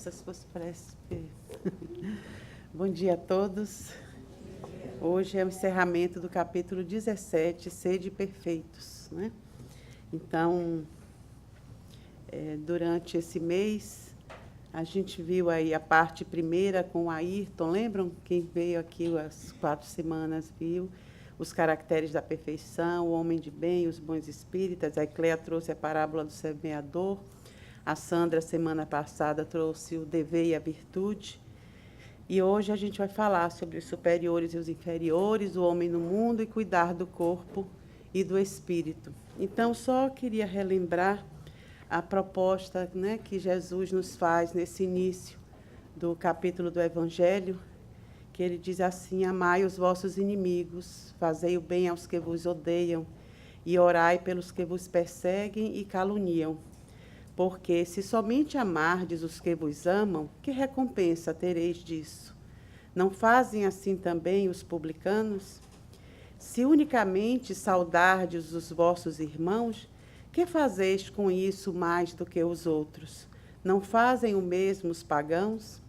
Nossa, se fosse prespe. Bom dia a todos. Hoje é o encerramento do capítulo 17, Sede Perfeitos, né? Então, durante esse mês, a gente viu aí a parte primeira com o Ayrton, lembram? Quem veio aqui as 4 semanas viu os caracteres da perfeição, o homem de bem, os bons espíritas. A Cléia trouxe a parábola do semeador. A Sandra, semana passada, trouxe o dever e a virtude. E hoje a gente vai falar sobre os superiores e os inferiores, o homem no mundo e cuidar do corpo e do espírito. Então, só queria relembrar a proposta, né, que Jesus nos faz nesse início do capítulo do Evangelho, que ele diz assim: amai os vossos inimigos, fazei o bem aos que vos odeiam e orai pelos que vos perseguem e caluniam. Porque se somente amardes os que vos amam, que recompensa tereis disso? Não fazem assim também os publicanos? Se unicamente saudardes os vossos irmãos, que fazeis com isso mais do que os outros? Não fazem o mesmo os pagãos?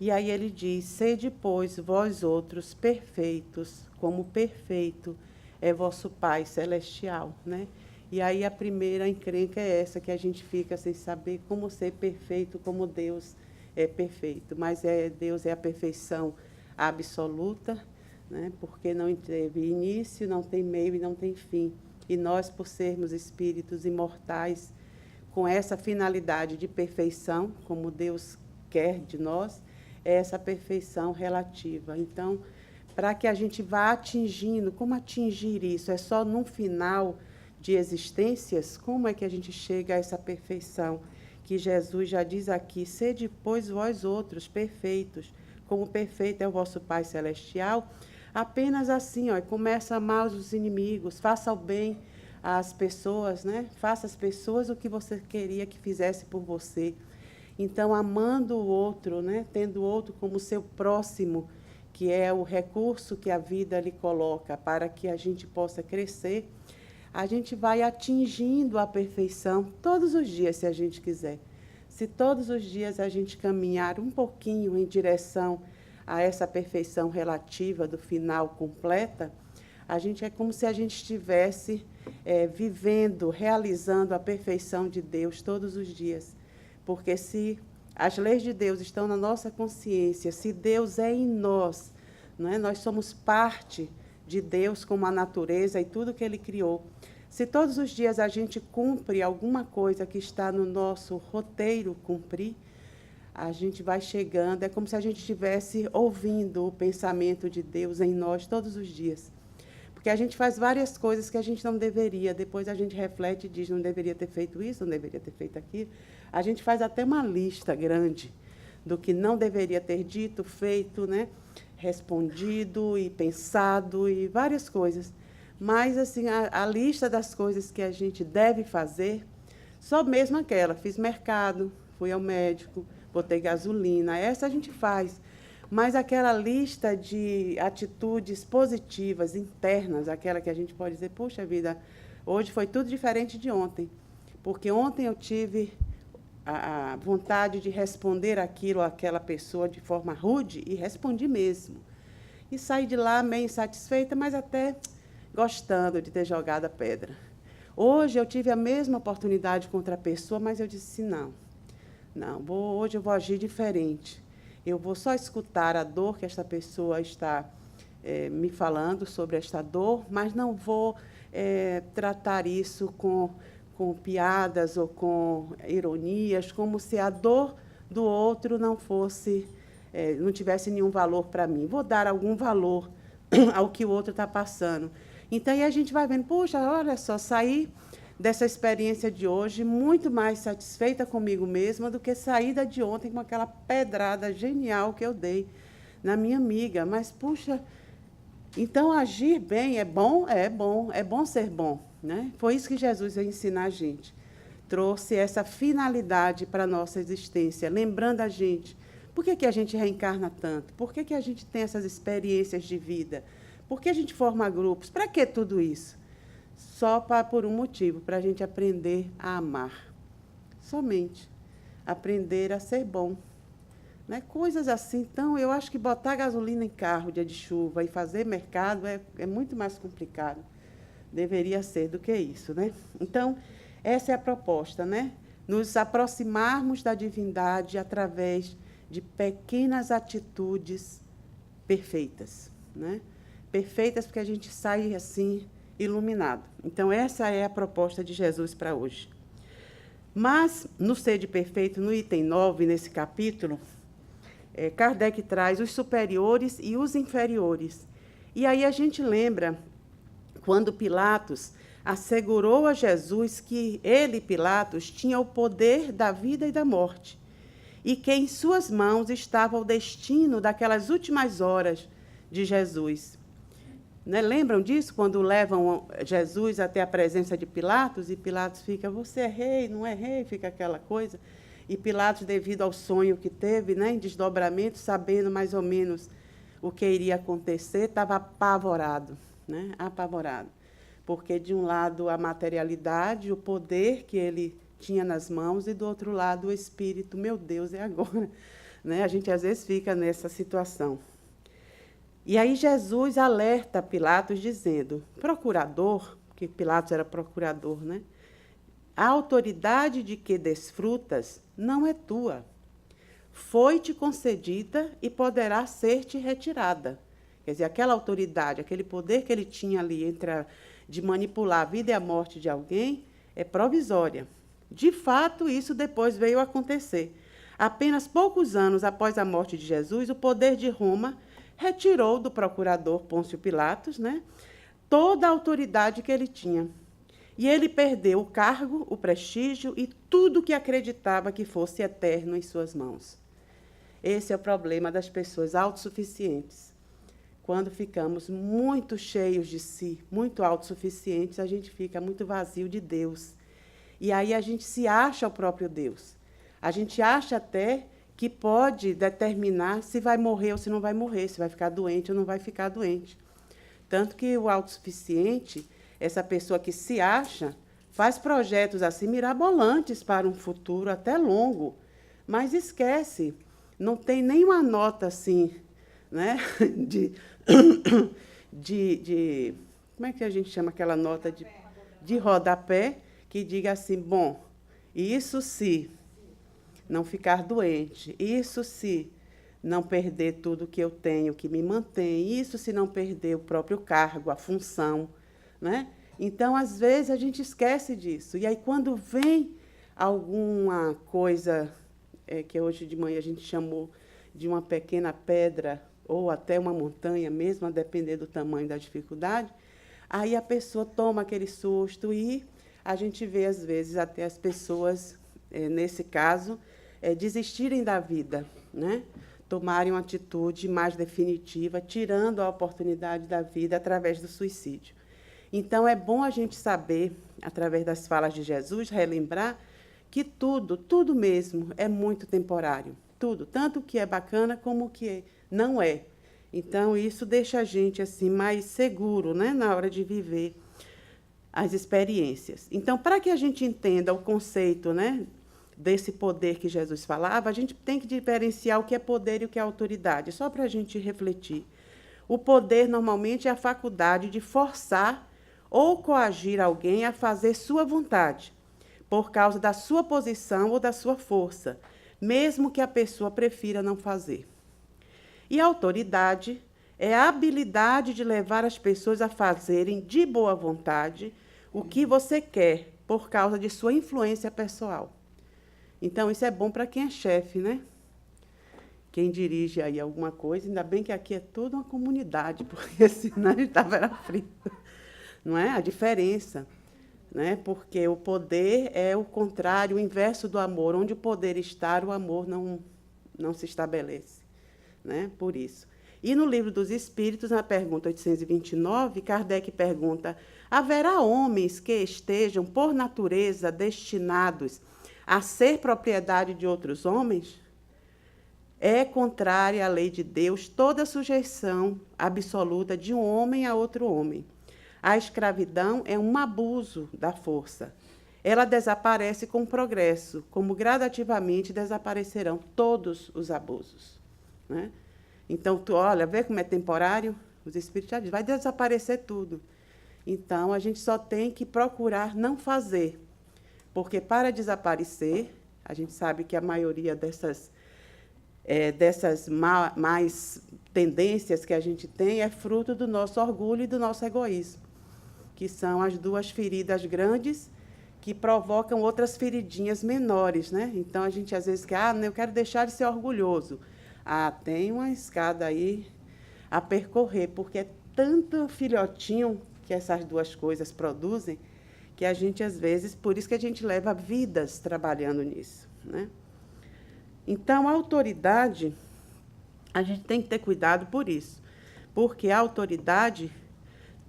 E aí ele diz: sede, pois, vós outros perfeitos, como perfeito é vosso Pai Celestial, né? E aí a primeira encrenca é essa, que a gente fica sem saber como ser perfeito, como Deus é perfeito. Mas Deus é a perfeição absoluta, né? Porque não teve início, não tem meio e não tem fim. E nós, por sermos espíritos imortais, com essa finalidade de perfeição, como Deus quer de nós, é essa perfeição relativa. Então, para que a gente vá atingindo, como atingir isso? É só num final de existências? Como é que a gente chega a essa perfeição? Que Jesus já diz aqui: sede, pois, vós outros perfeitos, como perfeito é o vosso Pai Celestial. Apenas assim, ó, começa a amar os inimigos, faça o bem às pessoas, né? Faça às pessoas o que você queria que fizesse por você. Então, amando o outro, né? Tendo o outro como seu próximo, que é o recurso que a vida lhe coloca para que a gente possa crescer, a gente vai atingindo a perfeição todos os dias, se a gente quiser. Se todos os dias a gente caminhar um pouquinho em direção a essa perfeição relativa do final completa, a gente é como se a gente estivesse vivendo, realizando a perfeição de Deus todos os dias. Porque se as leis de Deus estão na nossa consciência, se Deus é em nós, não é? Nós somos parte de Deus como a natureza e tudo que Ele criou. Se todos os dias a gente cumpre alguma coisa que está no nosso roteiro cumprir, a gente vai chegando, é como se a gente estivesse ouvindo o pensamento de Deus em nós todos os dias. Porque a gente faz várias coisas que a gente não deveria, depois a gente reflete e diz: não deveria ter feito isso, não deveria ter feito aquilo. A gente faz até uma lista grande do que não deveria ter dito, feito, né? Respondido e pensado e várias coisas. Mas, assim, a lista das coisas que a gente deve fazer, só mesmo aquela: fiz mercado, fui ao médico, botei gasolina, essa a gente faz. Mas aquela lista de atitudes positivas, internas, aquela que a gente pode dizer: puxa vida, hoje foi tudo diferente de ontem. Porque ontem eu tive a vontade de responder aquilo àquela pessoa de forma rude, e respondi mesmo. E saí de lá meio insatisfeita, mas até gostando de ter jogado a pedra. Hoje eu tive a mesma oportunidade contra a pessoa, mas eu disse: não, hoje eu vou agir diferente. Eu vou só escutar a dor que esta pessoa está me falando sobre esta dor, mas não vou tratar isso com piadas ou com ironias, como se a dor do outro não fosse, não tivesse nenhum valor para mim. Vou dar algum valor ao que o outro está passando. Então, aí a gente vai vendo: puxa, olha só, saí dessa experiência de hoje muito mais satisfeita comigo mesma do que saída de ontem com aquela pedrada genial que eu dei na minha amiga. Mas, puxa, então agir bem é bom? É bom ser bom, né? Foi isso que Jesus veio ensinar a gente. Trouxe essa finalidade para a nossa existência, lembrando a gente: por que a gente reencarna tanto? Por que a gente tem essas experiências de vida? Por que a gente forma grupos? Para que tudo isso? Só por um motivo: para a gente aprender a amar. Somente. Aprender a ser bom, Né? Coisas assim. Então, eu acho que botar gasolina em carro dia de chuva e fazer mercado é muito mais complicado. Deveria ser do que isso. Né? Então, essa é a proposta, né? Nos aproximarmos da divindade através de pequenas atitudes perfeitas. Né? Perfeitas porque a gente sai assim, iluminado. Então, essa é a proposta de Jesus para hoje. Mas, no Sede Perfeito, no item 9, nesse capítulo, Kardec traz os superiores e os inferiores. E aí a gente lembra quando Pilatos assegurou a Jesus que ele, Pilatos, tinha o poder da vida e da morte, e que em suas mãos estava o destino daquelas últimas horas de Jesus. Né? Lembram disso? Quando levam Jesus até a presença de Pilatos, e Pilatos fica, você é rei, não é rei? Fica aquela coisa. E Pilatos, devido ao sonho que teve, né, em desdobramento, sabendo mais ou menos o que iria acontecer, estava apavorado, né? Apavorado. Porque, de um lado, a materialidade, o poder que ele tinha nas mãos, e, do outro lado, o espírito. Meu Deus, é agora. Né? A gente, às vezes, fica nessa situação. E aí Jesus alerta Pilatos, dizendo, procurador, porque Pilatos era procurador, né? A autoridade de que desfrutas não é tua. Foi-te concedida e poderá ser-te retirada. Quer dizer, aquela autoridade, aquele poder que ele tinha ali de manipular a vida e a morte de alguém, é provisória. De fato, isso depois veio a acontecer. Apenas poucos anos após a morte de Jesus, o poder de Roma retirou do procurador Pôncio Pilatos, né, toda a autoridade que ele tinha. E ele perdeu o cargo, o prestígio e tudo que acreditava que fosse eterno em suas mãos. Esse é o problema das pessoas autossuficientes. Quando ficamos muito cheios de si, muito autossuficientes, a gente fica muito vazio de Deus. E aí a gente se acha o próprio Deus. A gente acha até que pode determinar se vai morrer ou se não vai morrer, se vai ficar doente ou não vai ficar doente. Tanto que o autossuficiente, essa pessoa que se acha, faz projetos assim mirabolantes para um futuro até longo, mas esquece, não tem nenhuma nota assim, né, como é que a gente chama aquela nota de rodapé, que diga assim, bom, isso se não ficar doente, isso se não perder tudo que eu tenho, que me mantém, isso se não perder o próprio cargo, a função, né? Então, às vezes, a gente esquece disso. E aí, quando vem alguma coisa que hoje de manhã a gente chamou de uma pequena pedra, ou até uma montanha mesmo, a depender do tamanho da dificuldade, aí a pessoa toma aquele susto e a gente vê, às vezes, até as pessoas, nesse caso, desistirem da vida, né? Tomarem uma atitude mais definitiva, tirando a oportunidade da vida através do suicídio. Então, é bom a gente saber, através das falas de Jesus, relembrar que tudo mesmo é muito temporário. Tudo, tanto o que é bacana como o que não é. Então, isso deixa a gente assim, mais seguro, né, na hora de viver as experiências. Então, para que a gente entenda o conceito, né, desse poder que Jesus falava, a gente tem que diferenciar o que é poder e o que é autoridade, só para a gente refletir. O poder, normalmente, é a faculdade de forçar ou coagir alguém a fazer sua vontade, por causa da sua posição ou da sua força, mesmo que a pessoa prefira não fazer. E a autoridade é a habilidade de levar as pessoas a fazerem de boa vontade o que você quer, por causa de sua influência pessoal. Então, isso é bom para quem é chefe, né? Quem dirige aí alguma coisa, ainda bem que aqui é toda uma comunidade, porque senão a gente estava frito. Não é? A diferença, né? Porque o poder é o contrário, o inverso do amor. Onde o poder está, o amor não se estabelece, né? Por isso. E no Livro dos Espíritos, na pergunta 829, Kardec pergunta, haverá homens que estejam, por natureza, destinados a ser propriedade de outros homens? É contrária à lei de Deus toda sujeição absoluta de um homem a outro homem. A escravidão é um abuso da força. ela desaparece com o progresso, como gradativamente desaparecerão todos os abusos, né? Então, tu olha, vê como é temporário? Os espíritos já dizem, vai desaparecer tudo. Então, a gente só tem que procurar não fazer, porque para desaparecer, a gente sabe que a maioria dessas mais tendências que a gente tem é fruto do nosso orgulho e do nosso egoísmo, que são as duas feridas grandes que provocam outras feridinhas menores, né? Então, a gente às vezes quer, eu quero deixar de ser orgulhoso. Tem uma escada aí a percorrer, porque é tanto filhotinho que essas duas coisas produzem, que a gente, às vezes, por isso que a gente leva vidas trabalhando nisso, né? Então, a autoridade, a gente tem que ter cuidado por isso, porque a autoridade,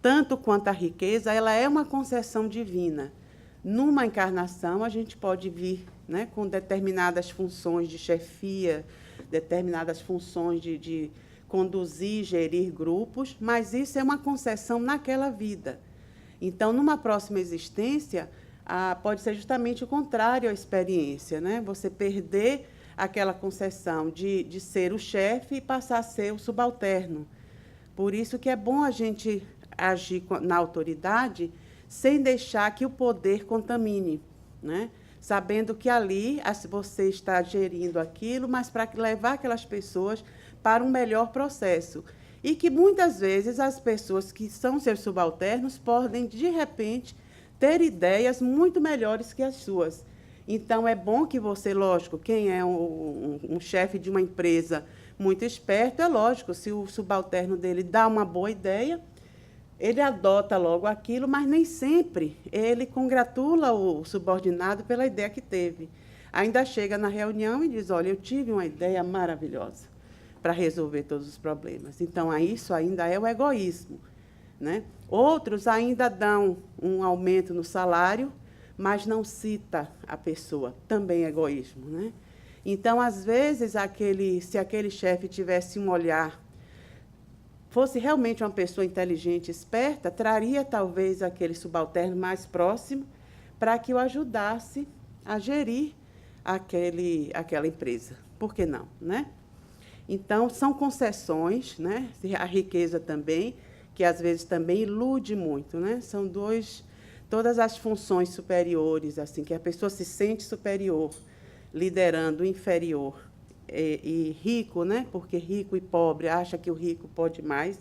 tanto quanto a riqueza, ela é uma concessão divina. Numa encarnação, a gente pode vir, né, com determinadas funções de chefia, determinadas funções de conduzir, gerir grupos, mas isso é uma concessão naquela vida. Então, numa próxima existência, pode ser justamente o contrário à experiência, né? Você perder aquela concessão de ser o chefe e passar a ser o subalterno. Por isso que é bom a gente agir na autoridade sem deixar que o poder contamine, né? Sabendo que ali você está gerindo aquilo, mas para levar aquelas pessoas para um melhor processo. E que, muitas vezes, as pessoas que são seus subalternos podem, de repente, ter ideias muito melhores que as suas. Então, é bom que você, lógico, quem é um chefe de uma empresa muito esperto, é lógico, se o subalterno dele dá uma boa ideia, ele adota logo aquilo, mas nem sempre ele congratula o subordinado pela ideia que teve. Ainda chega na reunião e diz, olha, eu tive uma ideia maravilhosa para resolver todos os problemas. Então, isso ainda é o egoísmo, né? Outros ainda dão um aumento no salário, mas não cita a pessoa, também é egoísmo, né? Então, às vezes, se aquele chefe tivesse um olhar, fosse realmente uma pessoa inteligente, esperta, traria talvez aquele subalterno mais próximo para que o ajudasse a gerir aquela empresa. Por que não, né? Então, são concessões, né? A riqueza também, que às vezes também ilude muito, né? São todas as funções superiores, assim, que a pessoa se sente superior, liderando o inferior. E rico, né? Porque rico e pobre acha que o rico pode mais,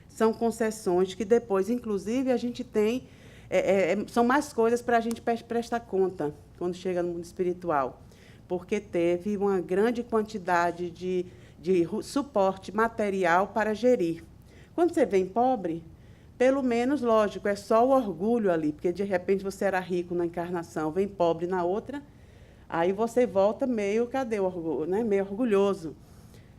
são concessões que depois, inclusive, a gente tem, são mais coisas para a gente prestar conta quando chega no mundo espiritual, porque teve uma grande quantidade de suporte material para gerir. Quando você vem pobre, pelo menos, lógico, é só o orgulho ali, porque de repente você era rico na encarnação, vem pobre na outra, aí você volta meio, cadê o orgulho, né? Meio orgulhoso.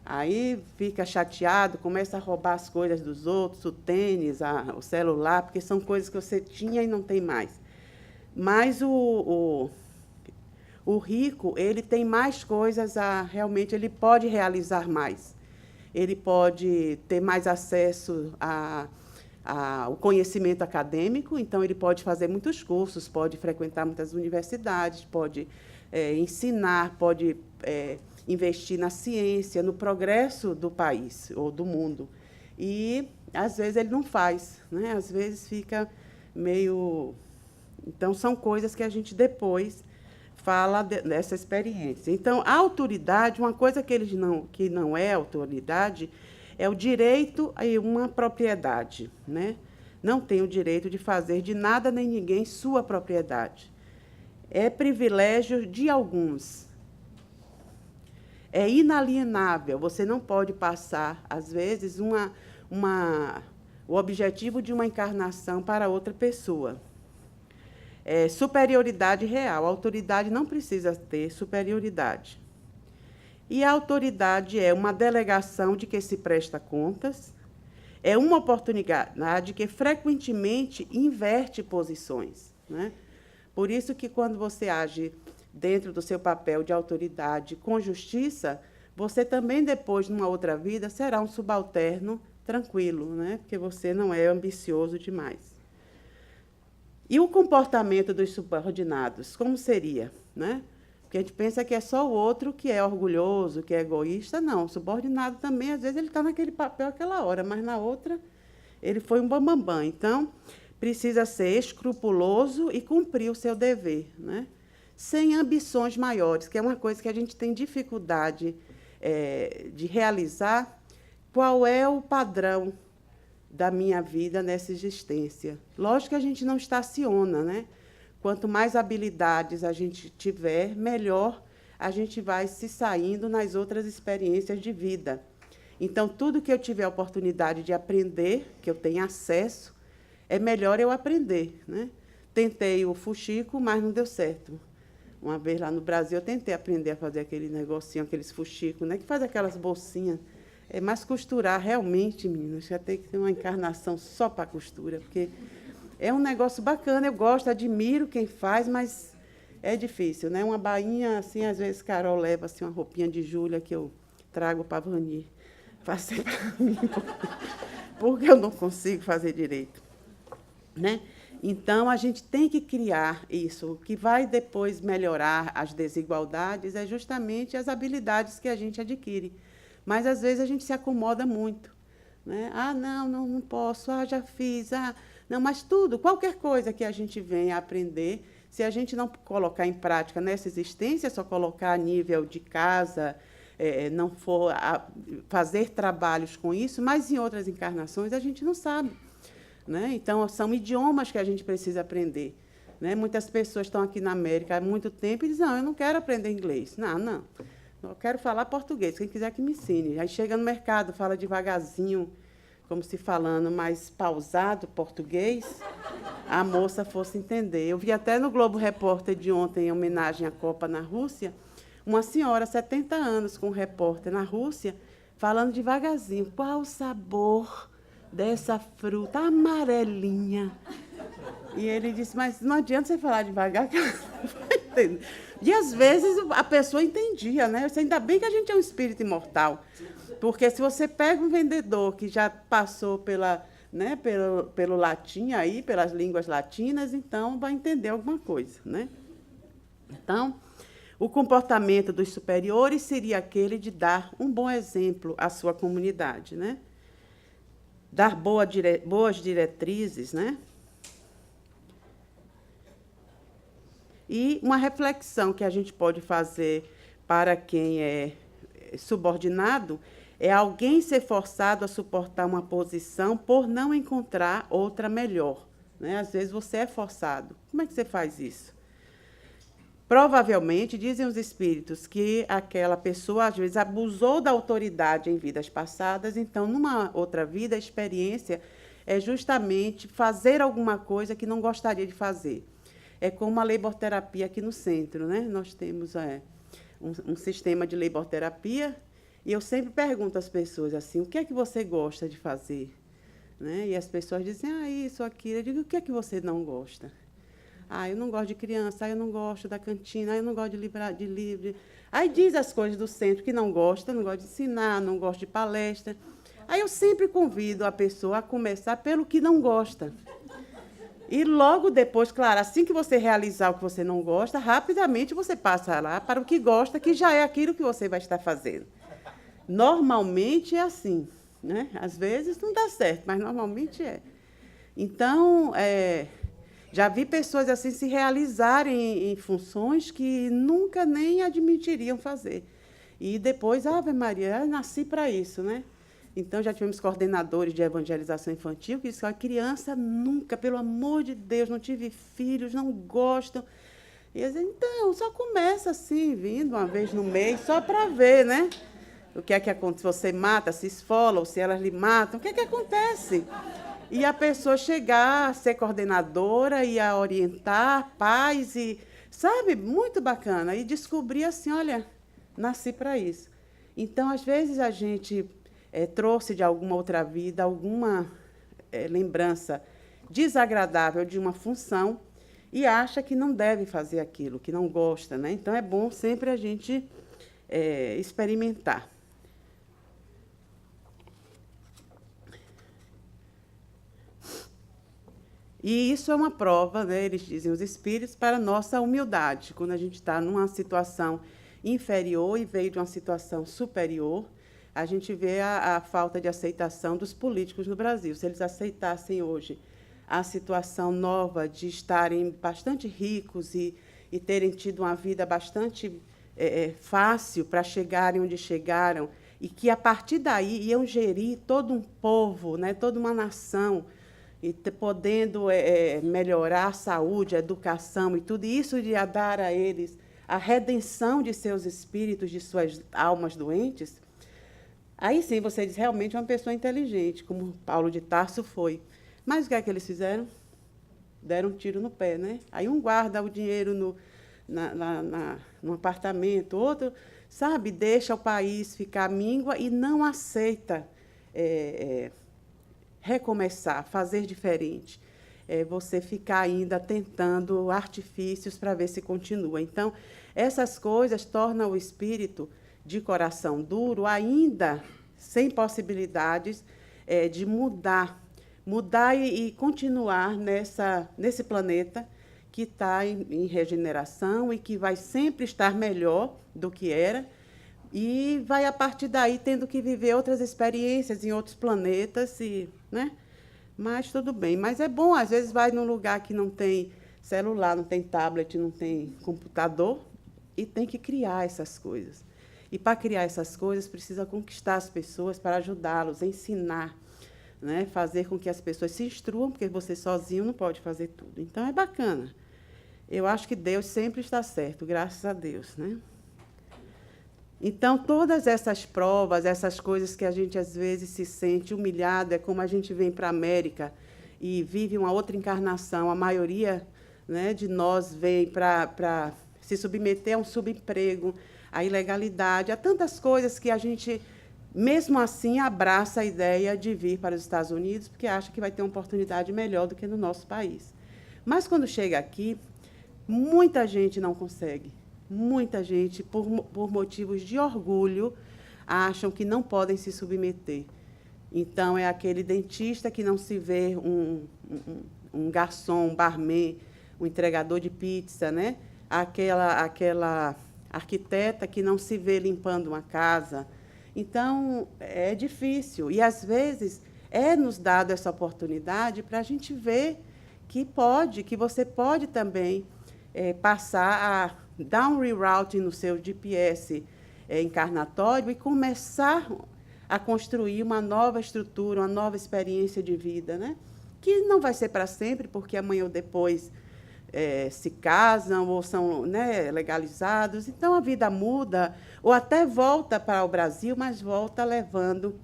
Aí fica chateado, começa a roubar as coisas dos outros, o tênis, o celular, porque são coisas que você tinha e não tem mais. Mas o rico, ele tem mais coisas, realmente ele pode realizar mais. Ele pode ter mais acesso ao conhecimento acadêmico, então ele pode fazer muitos cursos, pode frequentar muitas universidades, pode ensinar, pode investir na ciência, no progresso do país ou do mundo. E, às vezes, ele não faz, né? Às vezes fica meio... Então, são coisas que a gente depois fala dessa experiência. Então, a autoridade, uma coisa que não é autoridade, é o direito a uma propriedade, né? Não tem o direito de fazer de nada nem ninguém sua propriedade. É privilégio de alguns. É inalienável. Você não pode passar, às vezes, o objetivo de uma encarnação para outra pessoa. Superioridade real. A autoridade não precisa ter superioridade. E a autoridade é uma delegação de que se presta contas, é uma oportunidade que frequentemente inverte posições, né? Por isso que, quando você age dentro do seu papel de autoridade com justiça, você também, depois, numa outra vida, será um subalterno tranquilo, né? Porque você não é ambicioso demais. E o comportamento dos subordinados, como seria, né? Porque a gente pensa que é só o outro que é orgulhoso, que é egoísta. Não, o subordinado também, às vezes, ele está naquele papel aquela hora, mas na outra, ele foi um bambambam. Então, precisa ser escrupuloso e cumprir o seu dever, né? Sem ambições maiores, que é uma coisa que a gente tem dificuldade de realizar. Qual é o padrão da minha vida nessa existência? Lógico que a gente não estaciona, né? Quanto mais habilidades a gente tiver, melhor a gente vai se saindo nas outras experiências de vida. Então, tudo que eu tiver a oportunidade de aprender, que eu tenha acesso, é melhor eu aprender, né? Tentei o fuxico, mas não deu certo. Uma vez lá no Brasil, eu tentei aprender a fazer aquele negocinho, aqueles fuxicos, né? Que faz aquelas bolsinhas. Mas costurar, realmente, meninas, já tem que ter uma encarnação só para costura, porque é um negócio bacana, eu gosto, admiro quem faz, mas é difícil, né? Uma bainha, assim, às vezes Carol leva assim, uma roupinha de Júlia que eu trago para a Vani. Fazer para mim, porque eu não consigo fazer direito, né? Então, a gente tem que criar isso. O que vai depois melhorar as desigualdades é justamente as habilidades que a gente adquire. Mas, às vezes, a gente se acomoda muito, né? Ah, não posso, já fiz, não, mas tudo, qualquer coisa que a gente venha aprender, se a gente não colocar em prática nessa existência, só colocar a nível de casa, não for fazer trabalhos com isso, mas em outras encarnações a gente não sabe, né? Então, são idiomas que a gente precisa aprender, né? Muitas pessoas estão aqui na América há muito tempo e dizem, não, eu não quero aprender inglês. Não, eu quero falar português, quem quiser que me ensine. Aí chega no mercado, fala devagarzinho, como se falando mais pausado português, a moça fosse entender. Eu vi até no Globo Repórter de ontem, em homenagem à Copa na Rússia, uma senhora, 70 anos, com um repórter na Rússia, falando devagarzinho, qual o sabor dessa fruta amarelinha? E ele disse, mas não adianta você falar devagar, que ela não vai entender. E, às vezes, a pessoa entendia, né? Ainda bem que a gente é um espírito imortal. Porque se você pega um vendedor que já passou pelo latim, aí, pelas línguas latinas, então vai entender alguma coisa, né? Então, o comportamento dos superiores seria aquele de dar um bom exemplo à sua comunidade, né? Dar boas diretrizes, né? E uma reflexão que a gente pode fazer para quem é subordinado é alguém ser forçado a suportar uma posição por não encontrar outra melhor, né? Às vezes você é forçado. Como é que você faz isso? Provavelmente, dizem os espíritos, que aquela pessoa, às vezes, abusou da autoridade em vidas passadas, então, numa outra vida, a experiência é justamente fazer alguma coisa que não gostaria de fazer. É como a leiborterapia aqui no centro, né? Nós temos um sistema de leiborterapia, e eu sempre pergunto às pessoas assim, o que é que você gosta de fazer? Né? E as pessoas dizem, isso, aquilo. Eu digo, o que é que você não gosta? Eu não gosto de criança, eu não gosto da cantina, eu não gosto de livro. Aí diz as coisas do centro que não gosta de ensinar, não gosta de palestra. Aí eu sempre convido a pessoa a começar pelo que não gosta. E logo depois, claro, assim que você realizar o que você não gosta, rapidamente você passa lá para o que gosta, que já é aquilo que você vai estar fazendo. Normalmente é assim, né? Às vezes não dá certo, mas normalmente é. Então, já vi pessoas assim se realizarem em funções que nunca nem admitiriam fazer. E depois, Ave Maria, eu nasci para isso, né? Então, já tivemos coordenadores de evangelização infantil que disseram, a criança nunca, pelo amor de Deus, não tive filhos, não gostam. E eu disse, então, só começa assim, vindo uma vez no mês, só para ver, né? O que é que acontece? Se você mata, se esfola, ou se elas lhe matam, o que é que acontece? E a pessoa chegar a ser coordenadora e a orientar pais, e, sabe, muito bacana. E descobrir assim, olha, nasci para isso. Então, às vezes, a gente trouxe de alguma outra vida alguma lembrança desagradável de uma função e acha que não deve fazer aquilo, que não gosta, né? Então, é bom sempre a gente experimentar. E isso é uma prova, né, eles dizem, os espíritos, para a nossa humildade. Quando a gente está numa situação inferior e veio de uma situação superior, a gente vê a falta de aceitação dos políticos no Brasil. Se eles aceitassem hoje a situação nova de estarem bastante ricos e terem tido uma vida bastante fácil para chegarem onde chegaram, e que, a partir daí, iam gerir todo um povo, né, toda uma nação, e podendo melhorar a saúde, a educação e tudo isso iria dar a eles a redenção de seus espíritos, de suas almas doentes, aí sim você diz realmente uma pessoa inteligente, como Paulo de Tarso foi. Mas o que é que eles fizeram? Deram um tiro no pé, né? Aí um guarda o dinheiro no apartamento, outro, sabe, deixa o país ficar míngua e não aceita recomeçar, fazer diferente. Você ficar ainda tentando artifícios para ver se continua. Então, essas coisas tornam o espírito de coração duro ainda sem possibilidades de mudar e continuar nesse planeta que está em regeneração e que vai sempre estar melhor do que era, e vai, a partir daí, tendo que viver outras experiências em outros planetas, né? Mas tudo bem. Mas é bom, às vezes, vai num lugar que não tem celular, não tem tablet, não tem computador, e tem que criar essas coisas. E, para criar essas coisas, precisa conquistar as pessoas para ajudá-los, ensinar, né? Fazer com que as pessoas se instruam, porque você sozinho não pode fazer tudo. Então, é bacana. Eu acho que Deus sempre está certo, graças a Deus, né? Então, todas essas provas, essas coisas que a gente, às vezes, se sente humilhado, é como a gente vem para a América e vive uma outra encarnação. A maioria, né, de nós vem para se submeter a um subemprego, à ilegalidade, a tantas coisas que a gente, mesmo assim, abraça a ideia de vir para os Estados Unidos, porque acha que vai ter uma oportunidade melhor do que no nosso país. Mas, quando chega aqui, muita gente não consegue. Muita gente, por motivos de orgulho, acham que não podem se submeter. Então, é aquele dentista que não se vê um garçom, um barman, um entregador de pizza, né? Aquela arquiteta que não se vê limpando uma casa. Então, é difícil. E, às vezes, nos dado essa oportunidade para a gente ver que você pode também passar a dar um rerouting no seu GPS encarnatório e começar a construir uma nova estrutura, uma nova experiência de vida, né? Que não vai ser para sempre, porque amanhã ou depois se casam ou são, né, legalizados. Então, a vida muda, ou até volta para o Brasil, mas volta levando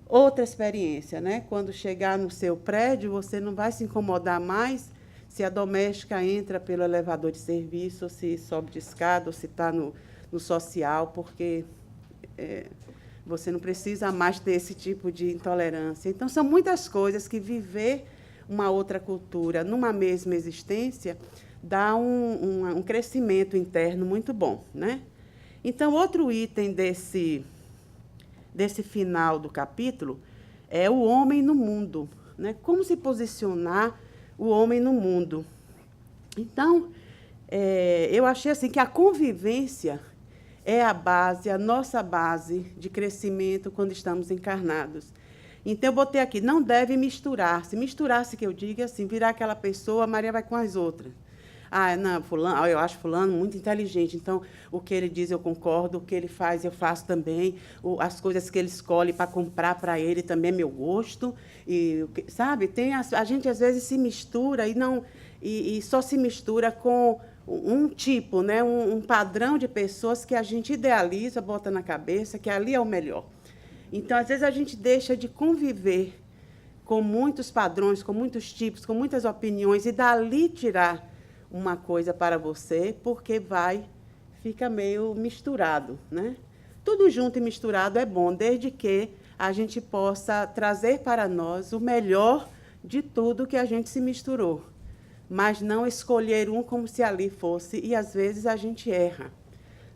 outra experiência, né? Quando chegar no seu prédio, você não vai se incomodar mais se a doméstica entra pelo elevador de serviço, ou se sobe de escada, ou se está no social, porque você não precisa mais ter esse tipo de intolerância. Então, são muitas coisas que viver uma outra cultura numa mesma existência dá um crescimento interno muito bom, né? Então, outro item desse final do capítulo é o homem no mundo, né? Como se posicionar o homem no mundo. Então, eu achei assim que a convivência é a base, a nossa base de crescimento quando estamos encarnados. Então, eu botei aqui, não deve misturar-se. Misturar-se, que eu digo, é assim, virar aquela pessoa, a Maria vai com as outras. Ah, não, fulano, eu acho fulano muito inteligente, então o que ele diz eu concordo, o que ele faz eu faço também, as coisas que ele escolhe para comprar para ele também é meu gosto, e, sabe? A gente às vezes se mistura e só se mistura com um tipo, né? Um padrão de pessoas que a gente idealiza, bota na cabeça que ali é o melhor. Então, às vezes, a gente deixa de conviver com muitos padrões, com muitos tipos, com muitas opiniões, e dali tirar uma coisa para você, porque fica meio misturado, né? Tudo junto e misturado é bom, desde que a gente possa trazer para nós o melhor de tudo que a gente se misturou, mas não escolher um como se ali fosse, e às vezes a gente erra,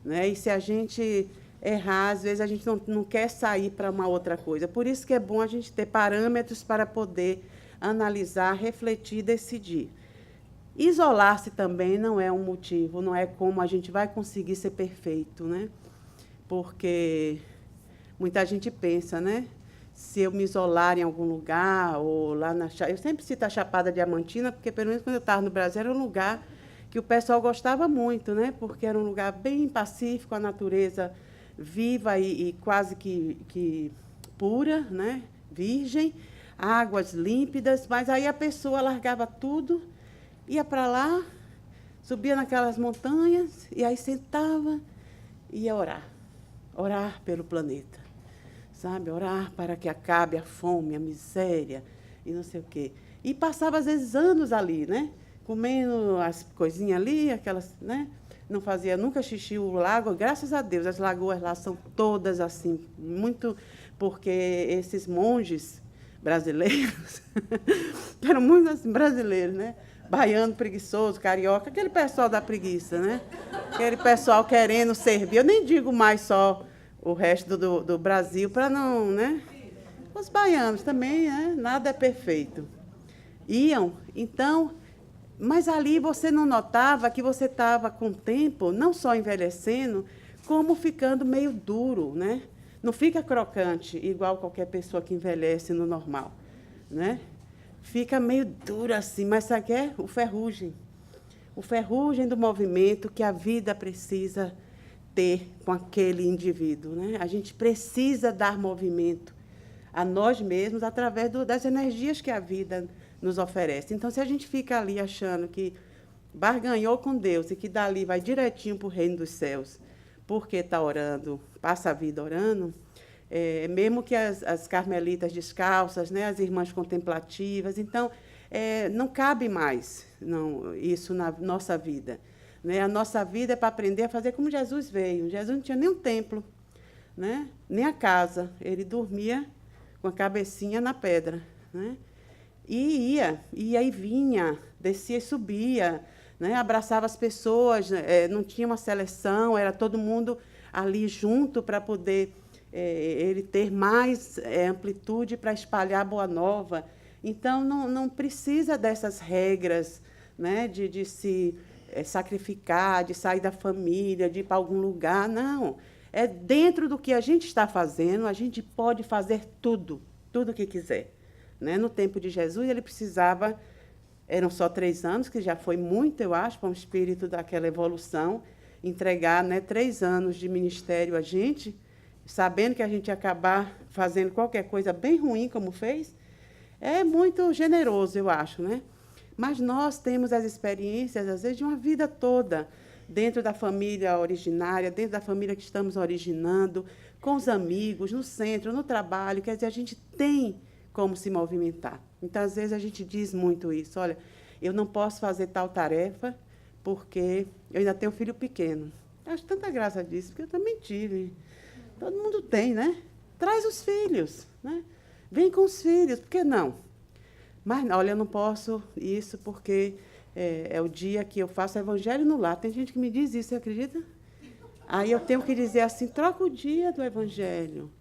né? E se a gente errar, às vezes a gente não quer sair para uma outra coisa. Por isso que é bom a gente ter parâmetros para poder analisar, refletir, decidir. Isolar-se também não é um motivo, não é como a gente vai conseguir ser perfeito, né? Porque muita gente pensa, né? Se eu me isolar em algum lugar, ou lá na... Eu sempre cito a Chapada Diamantina, porque, pelo menos, quando eu estava no Brasil, era um lugar que o pessoal gostava muito, né? Porque era um lugar bem pacífico, a natureza viva e quase que pura, né? Virgem, águas límpidas, mas aí a pessoa largava tudo, ia para lá, subia naquelas montanhas, e aí sentava e ia orar pelo planeta, sabe? Orar para que acabe a fome, a miséria, e não sei o quê. E passava, às vezes, anos ali, né? Comendo as coisinhas ali, aquelas, né? Não fazia nunca xixi o lago, graças a Deus, as lagoas lá são todas assim, muito, porque esses monges brasileiros, eram muito assim, brasileiros, né? Baiano, preguiçoso, carioca, aquele pessoal da preguiça, né? Aquele pessoal querendo servir. Eu nem digo mais só o resto do Brasil, para não, né? Os baianos também, né? Nada é perfeito. Iam, então, mas ali você não notava que você estava, com o tempo, não só envelhecendo, como ficando meio duro, né? Não fica crocante, igual qualquer pessoa que envelhece no normal, né? Fica meio duro assim, mas sabe o que é? O ferrugem. O ferrugem do movimento que a vida precisa ter com aquele indivíduo, né? A gente precisa dar movimento a nós mesmos através das energias que a vida nos oferece. Então, se a gente fica ali achando que barganhou com Deus e que dali vai direitinho para o reino dos céus, porque está orando, passa a vida orando, mesmo que as carmelitas descalças, né, as irmãs contemplativas, então, não cabe mais isso na nossa vida. Né? A nossa vida é para aprender a fazer como Jesus veio. Jesus não tinha nem um templo, né? Nem a casa. Ele dormia com a cabecinha na pedra. Né? E ia e vinha, descia e subia, né? Abraçava as pessoas, não tinha uma seleção, era todo mundo ali junto para poder ele ter mais amplitude para espalhar a boa nova. Então, não precisa dessas regras, né? de se sacrificar, de sair da família, de ir para algum lugar. Não. É dentro do que a gente está fazendo, a gente pode fazer tudo o que quiser. Né? No tempo de Jesus, ele precisava, eram só 3 anos, que já foi muito, eu acho, para um espírito daquela evolução, entregar, né, 3 anos de ministério a gente, sabendo que a gente ia acabar fazendo qualquer coisa bem ruim, como fez, é muito generoso, eu acho. Né? Mas nós temos as experiências, às vezes, de uma vida toda, dentro da família originária, dentro da família que estamos originando, com os amigos, no centro, no trabalho, quer dizer, a gente tem como se movimentar. Então, às vezes, a gente diz muito isso. Olha, eu não posso fazer tal tarefa porque eu ainda tenho um filho pequeno. Eu acho tanta graça disso, porque eu também tive. Todo mundo tem, né? Traz os filhos, né? Vem com os filhos, por que não? Mas, olha, eu não posso isso porque é o dia que eu faço evangelho no lar. Tem gente que me diz isso, você acredita? Aí eu tenho que dizer assim, troca o dia do evangelho.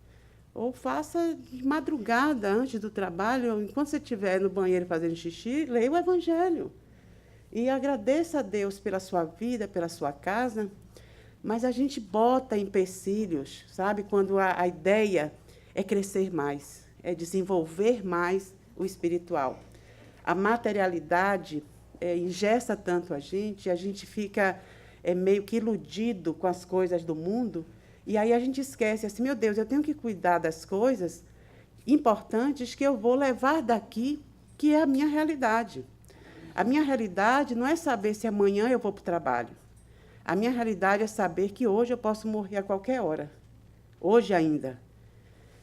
Ou faça de madrugada, antes do trabalho, enquanto você estiver no banheiro fazendo xixi, leia o evangelho. E agradeça a Deus pela sua vida, pela sua casa. Mas a gente bota empecilhos, sabe? Quando a ideia é crescer mais, é desenvolver mais o espiritual. A materialidade engessa tanto a gente fica meio que iludido com as coisas do mundo, e aí a gente esquece assim, meu Deus, eu tenho que cuidar das coisas importantes que eu vou levar daqui, que é a minha realidade. A minha realidade não é saber se amanhã eu vou para o trabalho. A minha realidade é saber que hoje eu posso morrer a qualquer hora. Hoje ainda.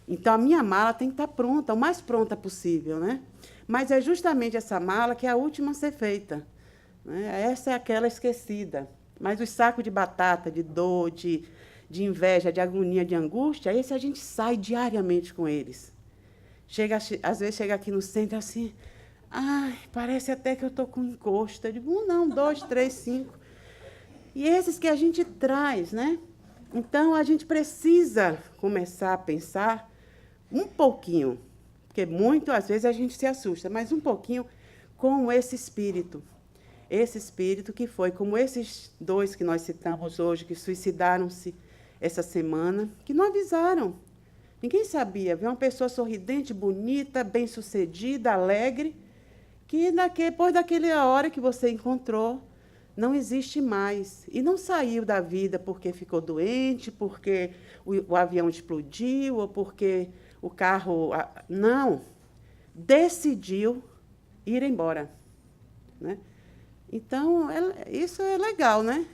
Então, a minha mala tem que estar pronta, o mais pronta possível, né? Mas é justamente essa mala que é a última a ser feita. Né? Essa é aquela esquecida. Mas os sacos de batata, de dor, de inveja, de agonia, de angústia, esse a gente sai diariamente com eles. Às vezes chega aqui no centro assim, ai, parece até que eu estou com encosto. Eu digo, 1 não, 2, 3, 5. E esses que a gente traz, né? Então, a gente precisa começar a pensar um pouquinho, porque muito, às vezes, a gente se assusta, mas um pouquinho com esse espírito. Esse espírito que foi, como esses 2 que nós citamos hoje, que suicidaram-se essa semana, que não avisaram. Ninguém sabia. Ver uma pessoa sorridente, bonita, bem-sucedida, alegre, que depois daquela hora que você encontrou, não existe mais. E não saiu da vida porque ficou doente, porque o avião explodiu, ou porque o carro... Não. Decidiu ir embora. Né? Então, isso é legal, né?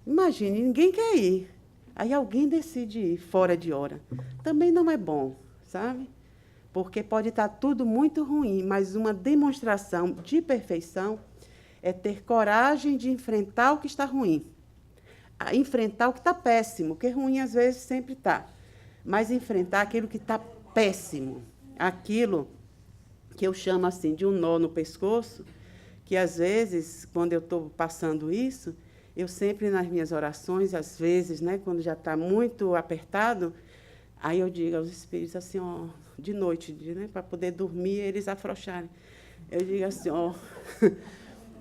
Imagine, ninguém quer ir. Aí alguém decide ir fora de hora. Também não é bom, sabe? Porque pode estar tudo muito ruim, mas uma demonstração de perfeição é ter coragem de enfrentar o que está ruim. Enfrentar o que está péssimo, porque ruim às vezes sempre está. Mas enfrentar aquilo que está péssimo. Aquilo que eu chamo assim de um nó no pescoço, que às vezes, quando eu estou passando isso, eu sempre nas minhas orações, às vezes, né, quando já está muito apertado, aí eu digo aos espíritos assim, ó, de noite, né, para poder dormir, eles afrouxarem. Eu digo assim, ó,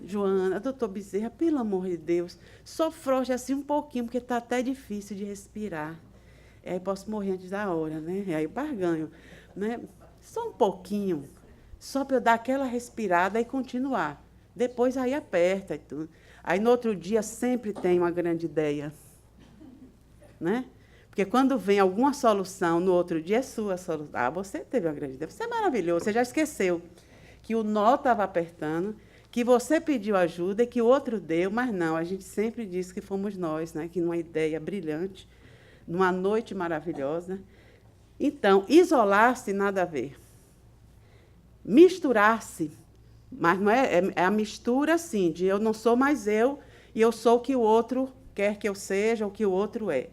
Joana, doutor Bezerra, pelo amor de Deus, só afrouxa assim um pouquinho, porque está até difícil de respirar. Aí posso morrer antes da hora, né? Aí eu barganho, né? Só um pouquinho, só para eu dar aquela respirada e continuar. Depois aí aperta e tudo. Aí no outro dia sempre tem uma grande ideia. Né? Porque quando vem alguma solução, no outro dia é sua solução. Ah, você teve uma grande ideia. Você é maravilhoso, você já esqueceu que o nó estava apertando, que você pediu ajuda e que o outro deu, mas não, a gente sempre diz que fomos nós, né? Que numa ideia brilhante, numa noite maravilhosa. Então, isolar-se, nada a ver. Misturar-se, mas não é a mistura, assim, de eu não sou mais eu e eu sou o que o outro quer que eu seja, o que o outro é.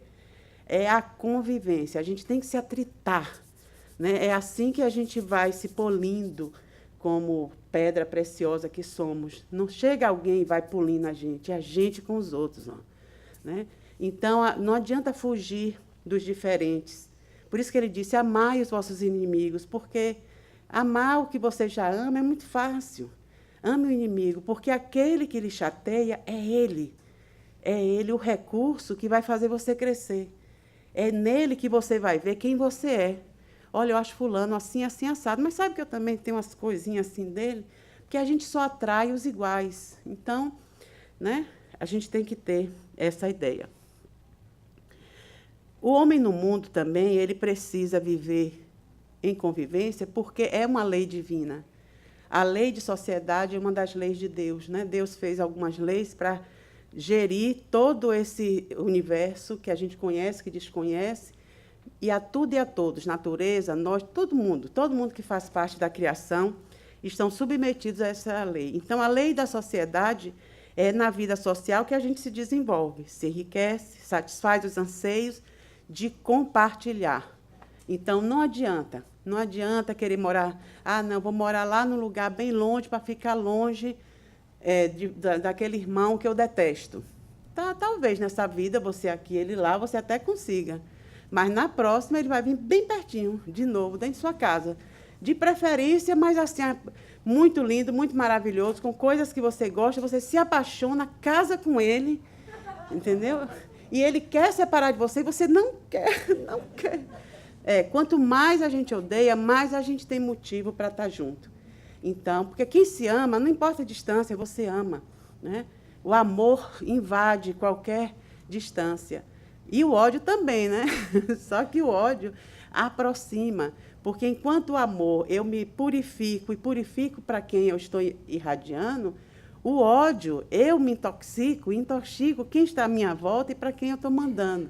É a convivência, a gente tem que se atritar. Né? É assim que a gente vai se polindo como pedra preciosa que somos. Não chega alguém e vai polindo a gente com os outros. Ó, né? Então, não adianta fugir dos diferentes. Por isso que ele disse, amai os vossos inimigos, porque amar o que você já ama é muito fácil. Ame o inimigo, porque aquele que lhe chateia é ele. É ele o recurso que vai fazer você crescer. É nele que você vai ver quem você é. Olha, eu acho fulano assim, assim, assado. Mas sabe que eu também tenho umas coisinhas assim dele? Porque a gente só atrai os iguais. Então, né, a gente tem que ter essa ideia. O homem no mundo também, ele precisa viver em convivência porque é uma lei divina. A lei de sociedade é uma das leis de Deus. Né? Deus fez algumas leis para gerir todo esse universo que a gente conhece, que desconhece, e a tudo e a todos, natureza, nós, todo mundo que faz parte da criação, estão submetidos a essa lei. Então, a lei da sociedade é na vida social que a gente se desenvolve, se enriquece, satisfaz os anseios de compartilhar. Então, não adianta querer morar, não, vou morar lá num lugar bem longe para ficar longe daquele irmão que eu detesto. Talvez nessa vida, você aqui, ele lá, você até consiga. Mas na próxima ele vai vir bem pertinho, de novo, dentro de sua casa. De preferência, mas assim, muito lindo, muito maravilhoso, com coisas que você gosta, você se apaixona, casa com ele, entendeu? E ele quer separar de você e você não quer, não quer. Quanto mais a gente odeia, mais a gente tem motivo para estar junto. Então, porque quem se ama, não importa a distância, você ama. Né? O amor invade qualquer distância. E o ódio também, né? Só que o ódio aproxima. Porque enquanto o amor eu me purifico e purifico para quem eu estou irradiando, o ódio eu me intoxico quem está à minha volta e para quem eu estou mandando,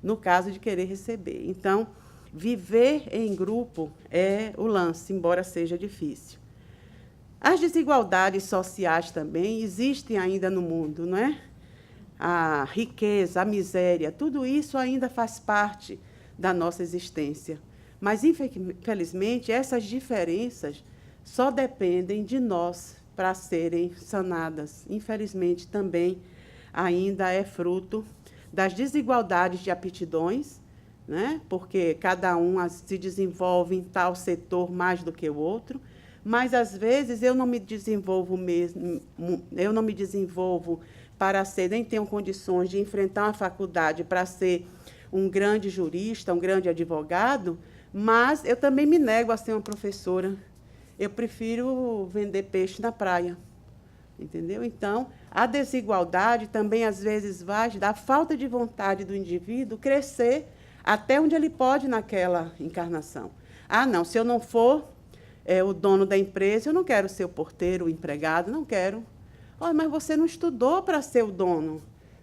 no caso de querer receber. Então, viver em grupo é o lance, embora seja difícil. As desigualdades sociais também existem ainda no mundo, não é? A riqueza, a miséria, tudo isso ainda faz parte da nossa existência. Mas, infelizmente, essas diferenças só dependem de nós para serem sanadas. Infelizmente, também ainda é fruto das desigualdades de aptidões, né? Porque cada um se desenvolve em tal setor mais do que o outro, mas, às vezes, eu não me desenvolvo mesmo, eu não me desenvolvo para ser, nem tenho condições de enfrentar uma faculdade para ser um grande jurista, um grande advogado, mas eu também me nego a ser uma professora. Eu prefiro vender peixe na praia, entendeu? Então, a desigualdade também, às vezes, vai da falta de vontade do indivíduo crescer até onde ele pode naquela encarnação. Ah, não, se eu não for o dono da empresa, eu não quero ser o porteiro, o empregado, não quero. Olha, mas você não estudou para ser o dono.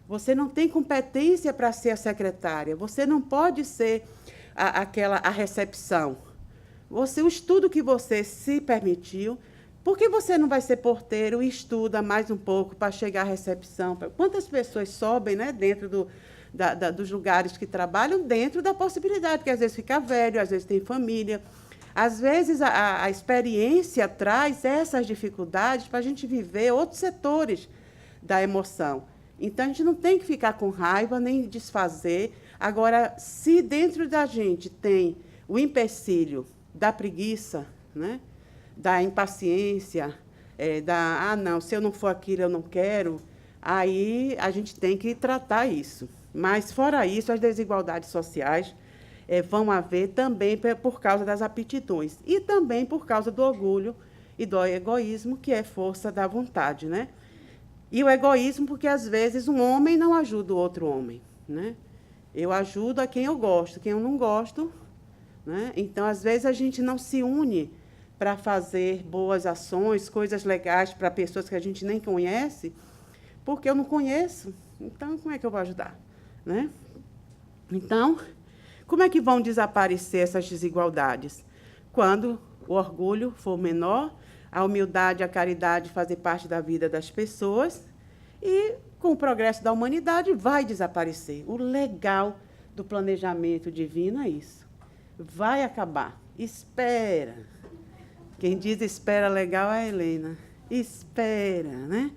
Você não tem competência para ser a secretária. Você não pode ser a recepção. O estudo que você se permitiu, por que você não vai ser porteiro e estuda mais um pouco para chegar à recepção? Quantas pessoas sobem, né, dentro dos lugares que trabalham, dentro da possibilidade, porque às vezes fica velho, às vezes tem família. Às vezes, a experiência traz essas dificuldades para a gente viver outros setores da emoção. Então, a gente não tem que ficar com raiva, nem desfazer. Agora, se dentro da gente tem o empecilho da preguiça, né, da impaciência, não, se eu não for aquilo, eu não quero, aí a gente tem que tratar isso. Mas, fora isso, as desigualdades sociais vão haver também por causa das aptidões e também por causa do orgulho e do egoísmo, que é força da vontade, né? E o egoísmo porque, às vezes, um homem não ajuda o outro homem, né? Eu ajudo a quem eu gosto, quem eu não gosto, né? Então, às vezes, a gente não se une para fazer boas ações, coisas legais para pessoas que a gente nem conhece, porque eu não conheço. Então, como é que eu vou ajudar, né? Então, como é que vão desaparecer essas desigualdades? Quando o orgulho for menor, a humildade e a caridade fazer parte da vida das pessoas e, com o progresso da humanidade, vai desaparecer. O legal do planejamento divino é isso. Vai acabar. Espera. Quem diz espera legal é a Helena. Espera, né?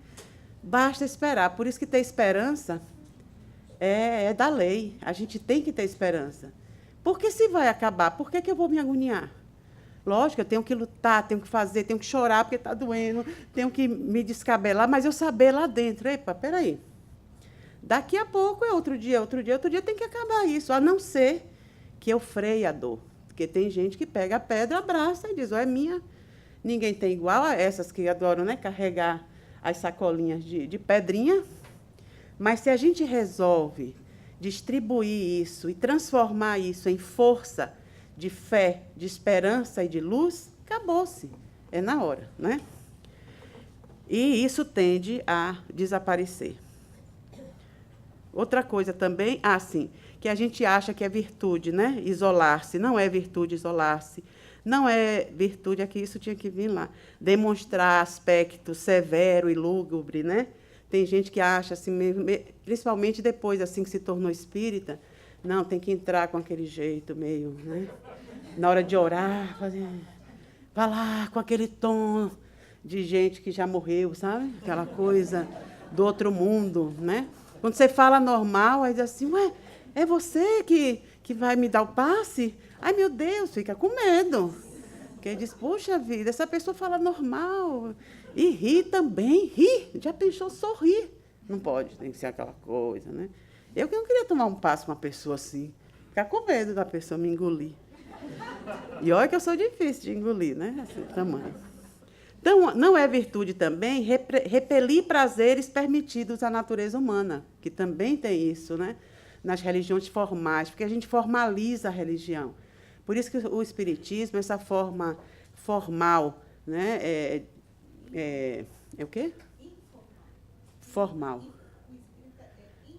Basta esperar. Por isso que ter esperança é da lei. A gente tem que ter esperança. Porque se vai acabar, por que eu vou me agoniar? Lógico, eu tenho que lutar, tenho que fazer, tenho que chorar porque está doendo, tenho que me descabelar, mas eu saber lá dentro, epa, peraí. Daqui a pouco é outro dia tem que acabar isso, a não ser que eu freie a dor. Porque tem gente que pega a pedra, abraça e diz, é minha. Ninguém tem igual a essas que adoram, né, carregar as sacolinhas de pedrinha. Mas se a gente resolve distribuir isso e transformar isso em força de fé, de esperança e de luz, acabou-se. É na hora, né? E isso tende a desaparecer. Outra coisa também, sim, que a gente acha que é virtude, né? Isolar-se. Não é virtude isolar-se. Não é virtude, aqui isso tinha que vir lá. Demonstrar aspecto severo e lúgubre, né? Tem gente que acha, assim, principalmente depois assim, que se tornou espírita, não, tem que entrar com aquele jeito meio, né? Na hora de orar, vai lá com aquele tom de gente que já morreu, sabe? Aquela coisa do outro mundo, né? Quando você fala normal, aí diz assim, é você que vai me dar o passe? Ai, meu Deus, fica com medo. Porque diz, puxa vida, essa pessoa fala normal. E ri também, ri. Já pensou sorrir? Não pode, tem que ser aquela coisa, né? Eu que não queria tomar um passo com uma pessoa assim. Ficar com medo da pessoa me engolir. E olha que eu sou difícil de engolir, né? Assim, tamanho. Então, não é virtude também repelir prazeres permitidos à natureza humana, que também tem isso, né? Nas religiões formais, porque a gente formaliza a religião. Por isso que o espiritismo, essa forma formal, né? É o quê? Formal.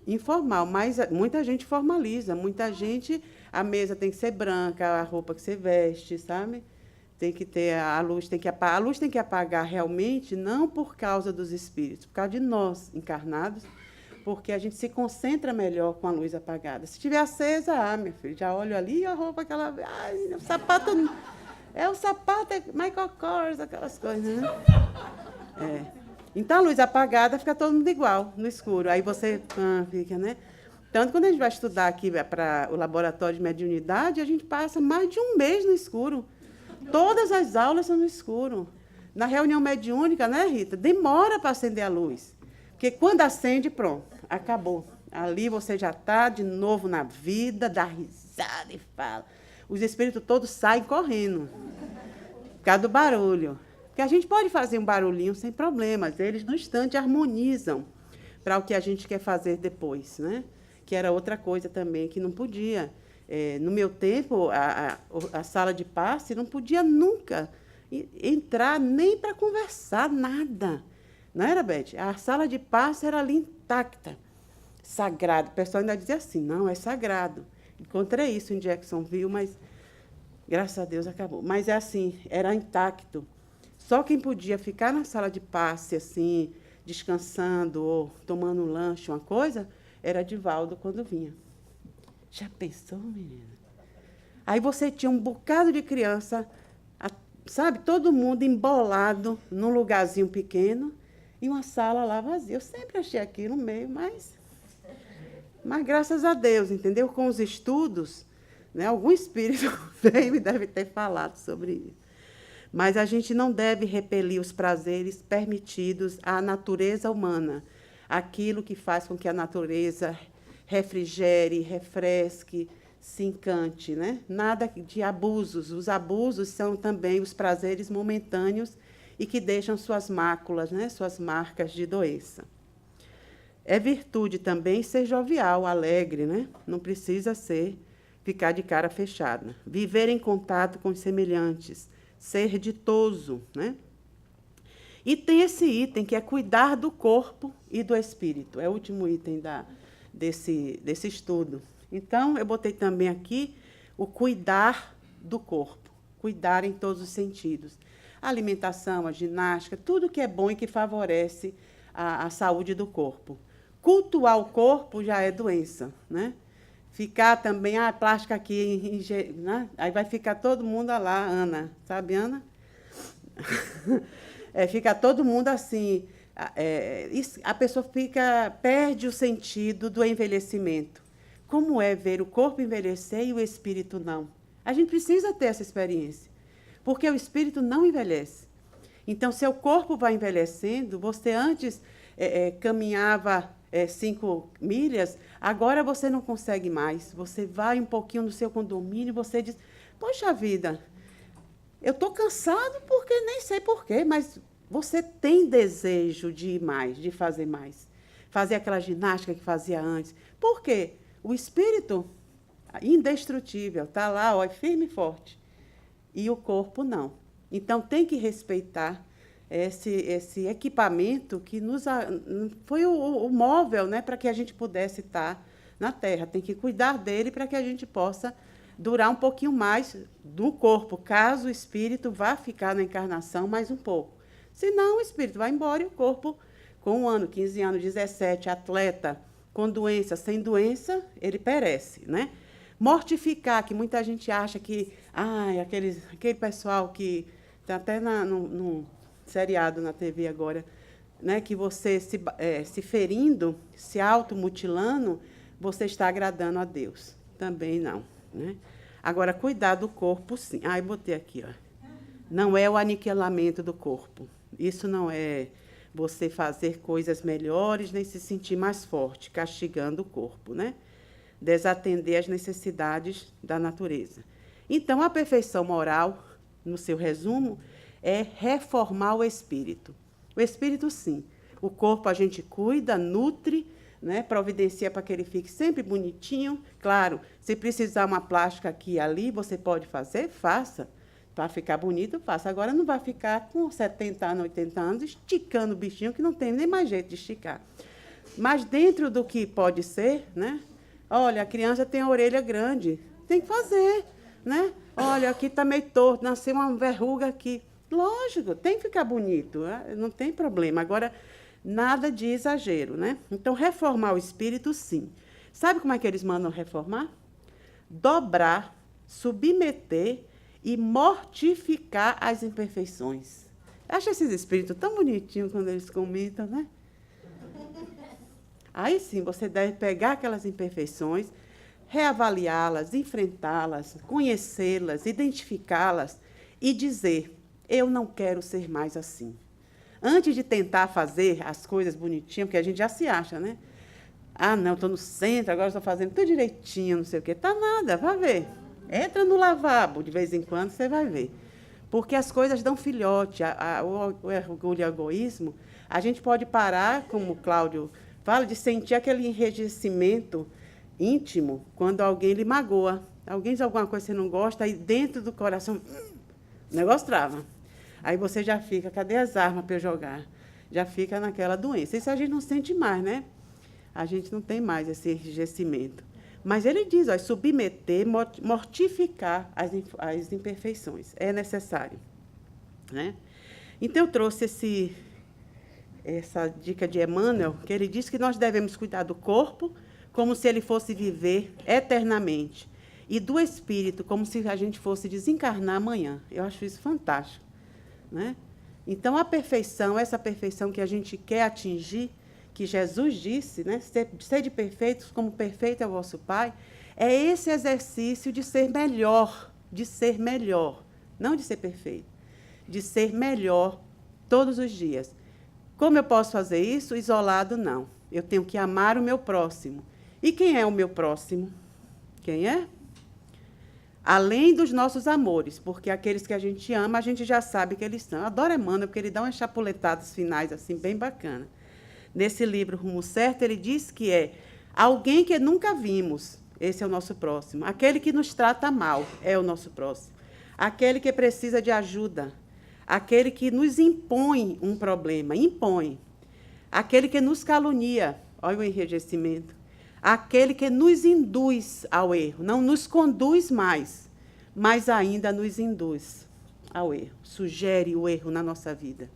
Informal, mas muita gente formaliza, muita gente, a mesa tem que ser branca, a roupa que você veste, sabe? Tem que ter, a luz tem que apagar realmente, não por causa dos espíritos, por causa de nós, encarnados, porque a gente se concentra melhor com a luz apagada. Se estiver acesa, meu filho, já olho ali, a roupa que ela... o sapato... o sapato é Michael Kors, aquelas coisas, né? Então, a luz apagada, fica todo mundo igual, no escuro. Aí você fica, né? Tanto quando a gente vai estudar aqui para o laboratório de mediunidade, a gente passa mais de um mês no escuro. Todas as aulas são no escuro. Na reunião mediúnica, né, Rita? Demora para acender a luz. Porque quando acende, pronto, acabou. Ali você já está de novo na vida, dá risada e fala. Os espíritos todos saem correndo, por causa do barulho. Porque a gente pode fazer um barulhinho sem problemas, eles no instante harmonizam para o que a gente quer fazer depois, né? Que era outra coisa também, que não podia. No meu tempo, a sala de passe não podia nunca entrar nem para conversar, nada. Não era, Beth? A sala de passe era ali intacta, sagrado. O pessoal ainda dizia assim, não, é sagrado. Encontrei isso em Jacksonville, mas graças a Deus acabou. Mas é assim, era intacto. Só quem podia ficar na sala de passe, assim, descansando ou tomando um lanche, uma coisa, era Divaldo quando vinha. Já pensou, menina? Aí você tinha um bocado de criança, sabe, todo mundo embolado num lugarzinho pequeno e uma sala lá vazia. Eu sempre achei aquilo meio, mas graças a Deus, entendeu? Com os estudos, né, algum espírito veio e deve ter falado sobre isso. Mas a gente não deve repelir os prazeres permitidos à natureza humana, aquilo que faz com que a natureza refrigere, refresque, se encante, né? Nada de abusos. Os abusos são também os prazeres momentâneos e que deixam suas máculas, né? Suas marcas de doença. É virtude também ser jovial, alegre, né? Não precisa ficar de cara fechada. Viver em contato com os semelhantes, ser ditoso, né? E tem esse item que é cuidar do corpo e do espírito. É o último item desse estudo. Então, eu botei também aqui o cuidar do corpo. Cuidar em todos os sentidos. A alimentação, a ginástica, tudo que é bom e que favorece a saúde do corpo. Cultuar o corpo já é doença, né? Ficar também, plástica aqui, né? Aí vai ficar todo mundo lá, Ana, sabe, Ana? Fica todo mundo assim, a pessoa perde o sentido do envelhecimento. Como é ver o corpo envelhecer e o espírito não? A gente precisa ter essa experiência, porque o espírito não envelhece. Então, seu corpo vai envelhecendo, você antes caminhava 5 milhas, agora você não consegue mais. Você vai um pouquinho no seu condomínio e você diz, poxa vida, eu estou cansado porque nem sei porquê, mas você tem desejo de ir mais, de fazer mais. Fazer aquela ginástica que fazia antes. Por quê? O espírito indestrutível está lá, ó, firme e forte. E o corpo não. Então, tem que respeitar esse equipamento que foi o móvel, né, para que a gente pudesse estar na Terra. Tem que cuidar dele para que a gente possa durar um pouquinho mais do corpo, caso o espírito vá ficar na encarnação mais um pouco. Senão, o espírito vai embora e o corpo, com 1 ano, 15 anos, 17, atleta, com doença, sem doença, ele perece, né? Mortificar, que muita gente acha que aquele pessoal que está até no seriado na TV agora, né, que você se ferindo, se automutilando, você está agradando a Deus. Também não. Né? Agora, cuidar do corpo, sim. Eu botei aqui, ó. Não é o aniquilamento do corpo. Isso não é você fazer coisas melhores, nem se sentir mais forte, castigando o corpo, né? Desatender às necessidades da natureza. Então, a perfeição moral, no seu resumo, é reformar o espírito. O espírito, sim. O corpo a gente cuida, nutre, né, providencia para que ele fique sempre bonitinho. Claro, se precisar uma plástica aqui e ali, você pode fazer, faça. Para ficar bonito, faça. Agora não vai ficar com 70 anos, 80 anos, esticando o bichinho, que não tem nem mais jeito de esticar. Mas dentro do que pode ser, né? Olha, a criança tem a orelha grande, tem que fazer, né? Olha, aqui está meio torto, nasceu uma verruga aqui. Lógico, tem que ficar bonito, não tem problema. Agora, nada de exagero, né? Então, reformar o espírito, sim. Sabe como é que eles mandam reformar? Dobrar, submeter e mortificar as imperfeições. Eu acho esses espíritos tão bonitinhos quando eles comentam, né? Aí sim, você deve pegar aquelas imperfeições, reavaliá-las, enfrentá-las, conhecê-las, identificá-las e dizer: eu não quero ser mais assim. Antes de tentar fazer as coisas bonitinhas, porque a gente já se acha, né? Ah, não, estou no centro, agora estou fazendo tudo direitinho, não sei o quê. Tá nada, vai ver. Entra no lavabo, de vez em quando, você vai ver. Porque as coisas dão filhote. O orgulho e o egoísmo, a gente pode parar, como o Cláudio fala, de sentir aquele enrijecimento íntimo quando alguém lhe magoa. Alguém diz alguma coisa que você não gosta, aí dentro do coração, o negócio trava. Aí você já fica, cadê as armas para eu jogar? Já fica naquela doença. Isso a gente não sente mais, né? A gente não tem mais esse enrijecimento. Mas ele diz, ó, submeter, mortificar as imperfeições. É necessário. Né? Então, eu trouxe essa dica de Emmanuel, que ele diz que nós devemos cuidar do corpo como se ele fosse viver eternamente, e do espírito como se a gente fosse desencarnar amanhã. Eu acho isso fantástico. Né? Então, a perfeição, essa perfeição que a gente quer atingir, que Jesus disse, né, sede perfeitos como perfeito é o vosso Pai, é esse exercício de ser melhor, não de ser perfeito, de ser melhor todos os dias. Como eu posso fazer isso? Isolado, não. Eu tenho que amar o meu próximo. E quem é o meu próximo? Quem é? Além dos nossos amores, porque aqueles que a gente ama, a gente já sabe que eles são. Eu adoro Emmanuel, porque ele dá umas chapuletadas finais, assim, bem bacana. Nesse livro, Rumo Certo, ele diz que é alguém que nunca vimos, esse é o nosso próximo. Aquele que nos trata mal é o nosso próximo. Aquele que precisa de ajuda. Aquele que nos impõe um problema, impõe. Aquele que nos calunia, olha o enrijecimento. Aquele que nos induz ao erro, não nos conduz mais, mas ainda nos induz ao erro, sugere o erro na nossa vida.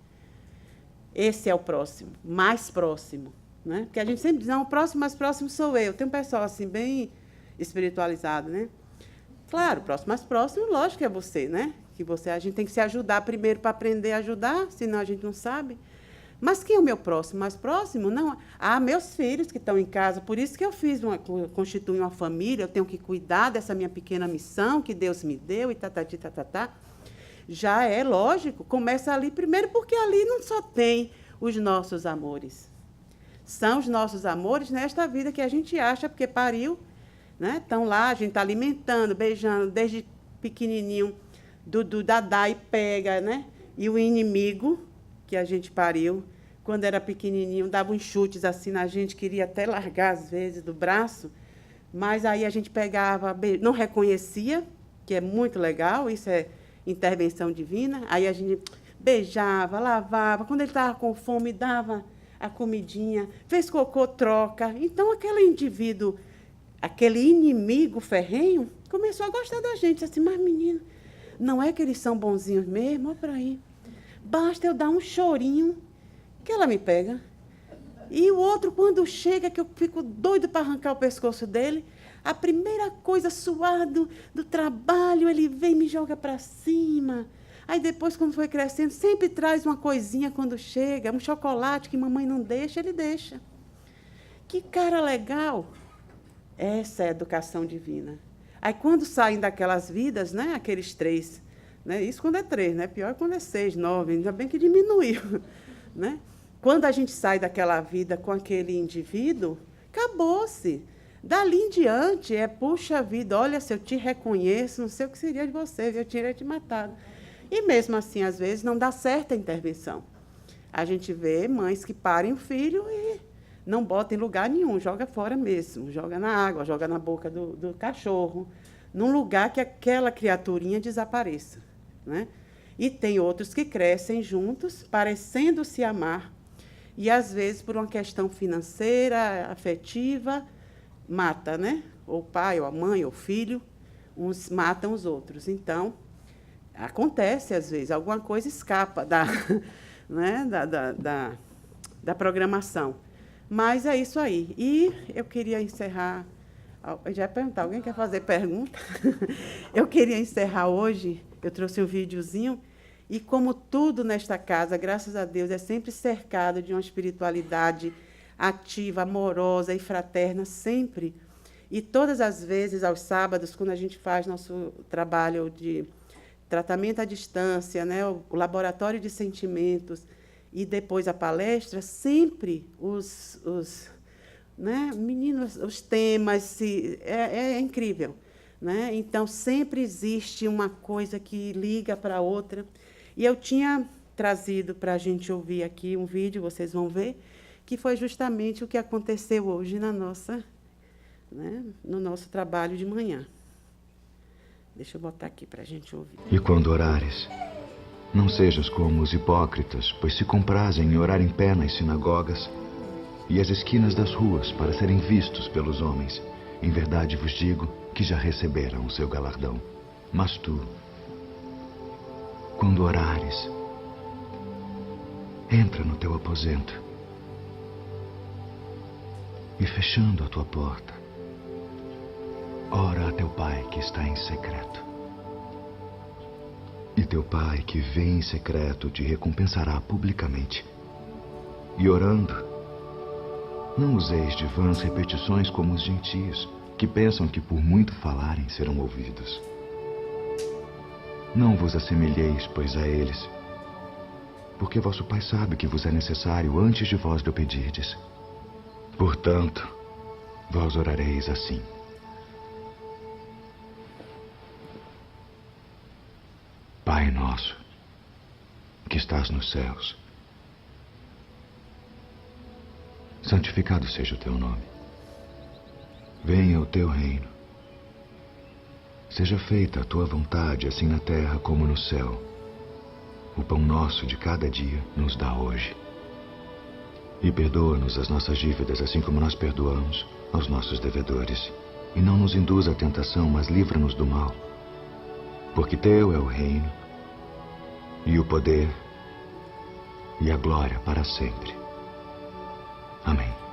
Esse é o próximo, mais próximo. Né? Porque a gente sempre diz, não, o próximo mais próximo sou eu. Tem um pessoal assim, bem espiritualizado, né? Claro, o próximo mais próximo, lógico que é você, né? Que você, a gente tem que se ajudar primeiro para aprender a ajudar, senão a gente não sabe. Mas quem é o meu próximo? Mais próximo? Não. Ah, meus filhos que estão em casa, por isso que eu constitui uma família, eu tenho que cuidar dessa minha pequena missão que Deus me deu e tá. Já é lógico, começa ali primeiro, porque ali não só tem os nossos amores. São os nossos amores nesta vida que a gente acha, porque pariu, né? Estão lá, a gente está alimentando, beijando, desde pequenininho, do dadá e pega, né? E o inimigo que a gente pariu, quando era pequenininho, dava uns chutes assim na gente, queria até largar, às vezes, do braço, mas aí a gente pegava, não reconhecia, que é muito legal, isso é intervenção divina, aí a gente beijava, lavava, quando ele estava com fome, dava a comidinha, fez cocô, troca. Então, aquele indivíduo, aquele inimigo ferrenho, começou a gostar da gente, assim, mas menina, não é que eles são bonzinhos mesmo? Olha para aí. Basta eu dar um chorinho que ela me pega. E o outro, quando chega, que eu fico doido para arrancar o pescoço dele, a primeira coisa, suado do trabalho, ele vem e me joga para cima. Aí depois, quando foi crescendo, sempre traz uma coisinha quando chega, um chocolate que mamãe não deixa, ele deixa. Que cara legal. Essa é a educação divina. Aí quando saem daquelas vidas, né, aqueles 3, né, isso quando é 3, né, pior é quando é 6, 9, ainda bem que diminuiu. Né? Quando a gente sai daquela vida com aquele indivíduo, acabou-se. Dali em diante, puxa vida, olha, se eu te reconheço, não sei o que seria de você, eu teria te matado. E mesmo assim, às vezes, não dá certa a intervenção. A gente vê mães que parem o filho e não botam em lugar nenhum, joga fora mesmo, joga na água, joga na boca do cachorro, num lugar que aquela criaturinha desapareça. Né? E tem outros que crescem juntos, parecendo se amar, e às vezes, por uma questão financeira, afetiva, mata, né? Ou o pai, ou a mãe, ou o filho, uns matam os outros. Então, acontece, às vezes, alguma coisa escapa né? da programação. Mas é isso aí. E eu queria encerrar... Eu já ia perguntar, alguém quer fazer pergunta? Eu queria encerrar hoje, eu trouxe um videozinho, e como tudo nesta casa, graças a Deus, é sempre cercado de uma espiritualidade ativa, amorosa e fraterna sempre. E todas as vezes, aos sábados, quando a gente faz nosso trabalho de tratamento à distância, né, o laboratório de sentimentos e depois a palestra, sempre né, meninos, os temas, é incrível. Né? Então, sempre existe uma coisa que liga para a outra. E eu tinha trazido para a gente ouvir aqui um vídeo, vocês vão ver, que foi justamente o que aconteceu hoje no nosso trabalho de manhã. Deixa eu botar aqui para a gente ouvir. E quando orares, não sejas como os hipócritas, pois se comprazem em orar em pé nas sinagogas e as esquinas das ruas para serem vistos pelos homens. Em verdade vos digo que já receberam o seu galardão. Mas tu, quando orares, entra no teu aposento e, fechando a tua porta, ora a teu Pai que está em secreto. E teu Pai que vê em secreto te recompensará publicamente. E orando, não useis de vãs repetições como os gentios, que pensam que por muito falarem serão ouvidos. Não vos assemelheis, pois, a eles, porque vosso Pai sabe que vos é necessário antes de vós lhe pedirdes. Portanto, vós orareis assim: Pai nosso, que estás nos céus, santificado seja o teu nome. Venha o teu reino. Seja feita a tua vontade, assim na terra como no céu. O pão nosso de cada dia nos dá hoje. E perdoa-nos as nossas dívidas, assim como nós perdoamos aos nossos devedores. E não nos induza à tentação, mas livra-nos do mal. Porque teu é o reino, e o poder, e a glória para sempre. Amém.